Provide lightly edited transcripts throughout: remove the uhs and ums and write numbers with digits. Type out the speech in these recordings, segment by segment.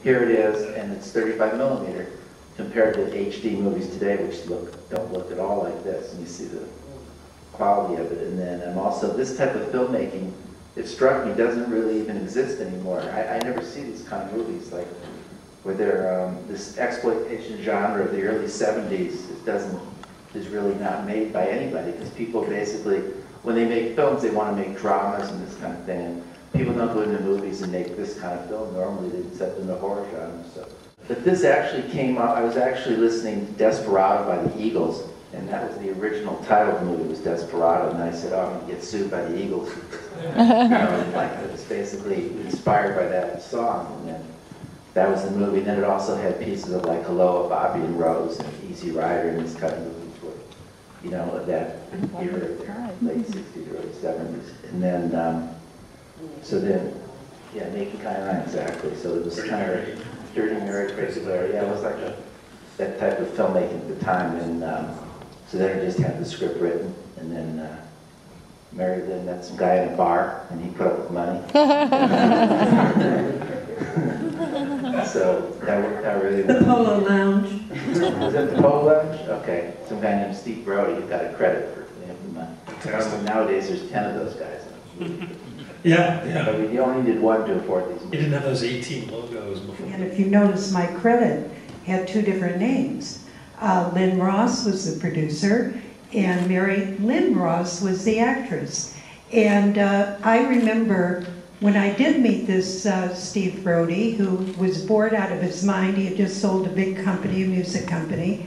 here it is, and it's 35 millimeter compared to HD movies today, which don't look at all like this, and you see the quality of it. And then also this type of filmmaking, it struck me, doesn't really even exist anymore. I never see these kind of movies like where they're this exploitation genre of the early 70s is really not made by anybody, because people basically, when they make films, they want to make dramas and this kind of thing. And people don't go into movies and make this kind of film normally, except in the horror genre. So. But this actually came up, I was actually listening to Desperado by the Eagles, and that was the original title of the movie, was Desperado, and I said, oh, I'm going to get sued by the Eagles. Like, it was basically inspired by that song, and then that was the movie. And then it also had pieces of like Hello, Bobbie and Rose, and Easy Rider, and these kind of movies were, you know, that era there, late 60s, early 70s. And then, so then, yeah, Naked Kind of Ryan, exactly. So it was kind of Dirty Mary, Crazy Larry. Yeah, it was like that type of filmmaking at the time. And so then I just had the script written, and then Merrie then met some guy in a bar, and he put up with money. So that worked out really well. The Polo Lounge. Was that the Polo Lounge? Okay. Some guy named Steve Brody who got a credit for the money. Nowadays there's 10 of those guys. Yeah. But we only needed one to afford these movies. You didn't have those 18 logos before. And if you notice, my credit had 2 different names. Lynn Ross was the producer, and Merrie Lynn Ross was the actress. And I remember when I did meet this Steve Brody, who was bored out of his mind. He had just sold a big company, a music company.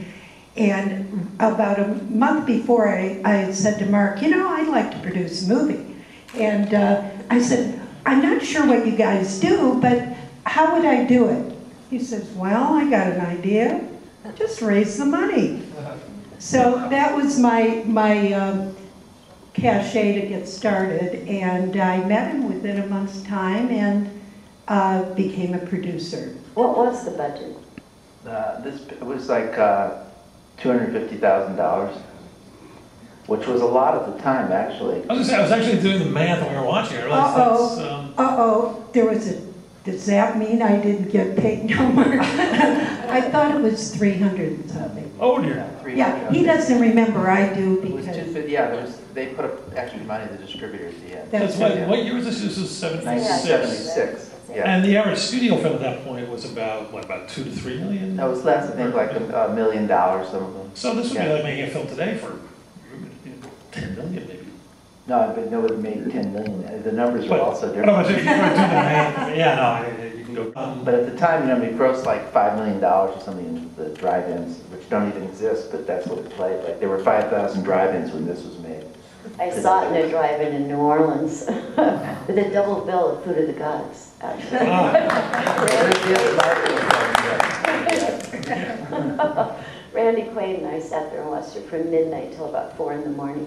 And about a month before, I had said to Mark, you know, I'd like to produce a movie. And I said, I'm not sure what you guys do, but how would I do it? He says, well, I got an idea. Just raise the money. So that was my cachet to get started, and I met him within a month's time and became a producer. What was the budget? It was like $250,000, which was a lot at the time, actually. I was actually doing the math when we were watching it. I realized There was a, does that mean I didn't get paid no more? I thought it was 300 and something. Oh dear. Yeah, he doesn't remember, I do, It was because... 250, yeah, they put up extra money to the distributors at the end. That's what year was this? This was 76. 1976, yeah. And the average studio film at that point was about, what, about 2 to 3 million? No, it was less, I think, like $1 million, some of them. So this would be like making a film today for 10 million, maybe. No, but no, it made 10 million. The numbers were also different. But if you were doing the math, yeah, no, you can go. But at the time, you know, we grossed like $5 million or something in the drive-ins, which don't even exist, but that's what it played. Like there were 5,000 drive-ins when this was made. I saw it in a drive-in in New Orleans with a double bill of Food of the Gods, actually. Randy Quaid and I sat there and watched it from midnight till about 4 in the morning.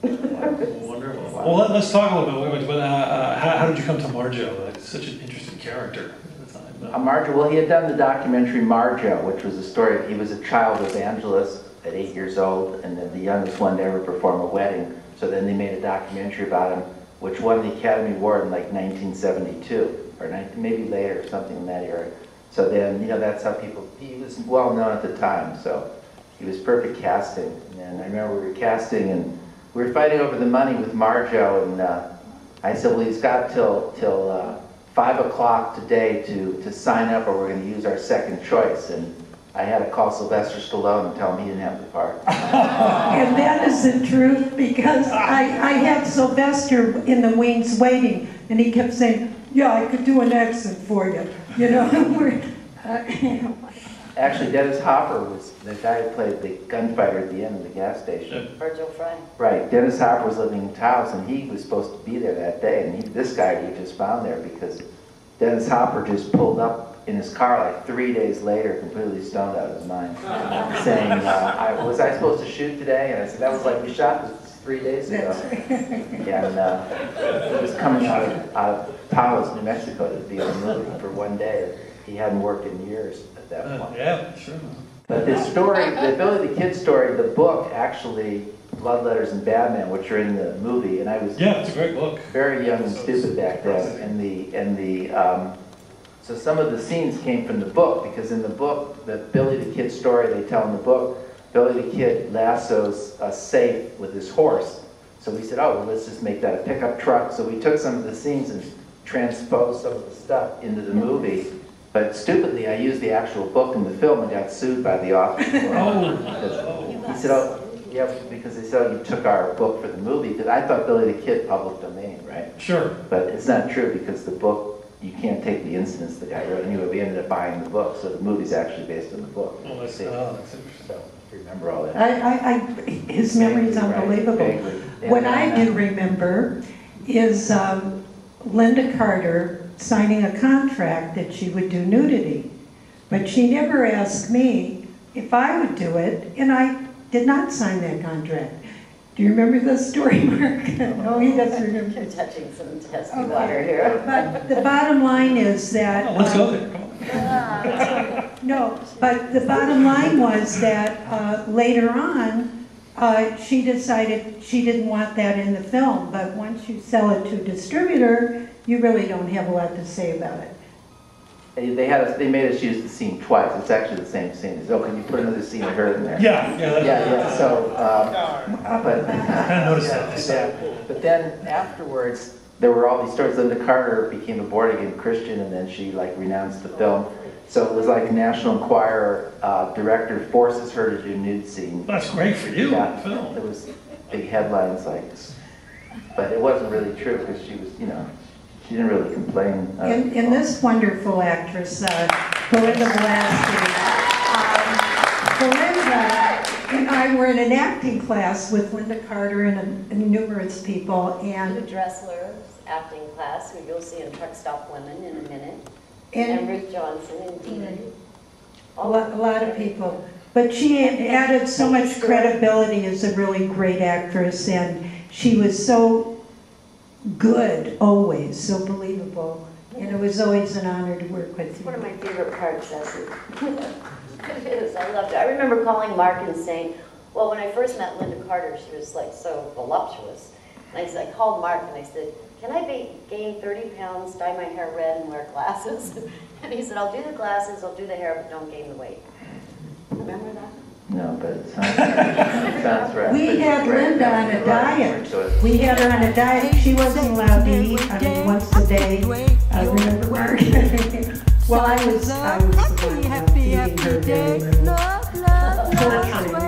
Wonderful. Well, let's talk a little bit. How did you come to Marjo? Like, such an interesting character at the time. Marjo, well, he had done the documentary Marjo, which was a story. He was a child evangelist at 8 years old, and then the youngest one to ever perform a wedding. So then they made a documentary about him, which won the Academy Award in like 1972, or maybe later, or something in that era. So then, you know, that's how people, he was well known at the time, so he was perfect casting. And I remember we were casting, and we were fighting over the money with Marjo, and I said, well, he's got till 5 o'clock today to sign up, or we're going to use our second choice. And I had to call Sylvester Stallone and tell him he didn't have the part. And that is the truth, because I had Sylvester in the wings waiting, and he kept saying, yeah, I could do an accent for you. You know, Actually, Dennis Hopper was the guy who played the gunfighter at the end of the gas station. Virgil Fry. Right. Dennis Hopper was living in Taos, and he was supposed to be there that day. And this guy we just found there because Dennis Hopper just pulled up in his car like 3 days later, completely stoned out of his mind, saying, was I supposed to shoot today? And I said, that was like, we shot this 3 days ago. And he was coming out of Taos, New Mexico to be on the movie for 1 day. He hadn't worked in years at that point. Yeah, sure. But the story, the Billy the Kid story, the book actually, Blood Letters and Batman, which are in the movie, and I was it's a great book. Very young and stupid back then, and So some of the scenes came from the book, because in the book, the Billy the Kid story they tell in the book, Billy the Kid lassos a safe with his horse. So we said, oh, well, let's just make that a pickup truck. So we took some of the scenes and transposed some of the stuff into the movie. But stupidly, I used the actual book in the film and got sued by the author. He said, oh, yeah, because they said, oh, you took our book for the movie. Because I thought Billy the Kid public domain, right? Sure. But it's not true, because the book, you can't take the incidents the guy wrote. Anyway, we ended up buying the book, so the movie's actually based on the book. Oh, that's interesting. So, remember all that. His memory is unbelievable. Vaguely. What I do remember is Lynda Carter signing a contract that she would do nudity. But she never asked me if I would do it, and I did not sign that contract. Do you remember the story, Mark? No, he doesn't remember. You're touching some testy water here. But the bottom line is that... Oh, let's go there. Come on. No, but the bottom line was that later on, she decided she didn't want that in the film, but once you sell it to a distributor, you really don't have a lot to say about it. They made us use the scene twice. It's actually the same scene. It's, oh, can you put another scene of her in there? Yeah. So, but I noticed that. yeah. But then afterwards, there were all these stories. Lynda Carter became a born-again Christian, and then she like renounced the film. So it was like National Enquirer director forces her to do nude scene. That's great for you. Yeah, Film. it was big headlines like, but it wasn't really true, because she was, you know, she didn't really complain. And this wonderful actress, Belinda Balaski, Belinda and I were in an acting class with Lynda Carter and numerous people, The and Dressler's acting class, who you'll see in Truck Stop Women in a minute, and Ruth Johnson and Dean. a lot of people. But she added so much credibility as a really great actress, and she was so good, always, so believable. And it was always an honor to work with you. One of my favorite parts, Ceci. It is, I loved it. I remember calling Mark and saying, well, when I first met Lynda Carter, she was like so voluptuous. And I called Mark and I said, can I gain 30 pounds, dye my hair red, and wear glasses? And he said, I'll do the glasses, I'll do the hair, but don't gain the weight. Remember that? No, but it sounds right. We had Lynda on a diet. We had her on a diet. She wasn't allowed to eat, I mean, once a day. I remember Mark. Well, I was the one feeding her very little. Torturing.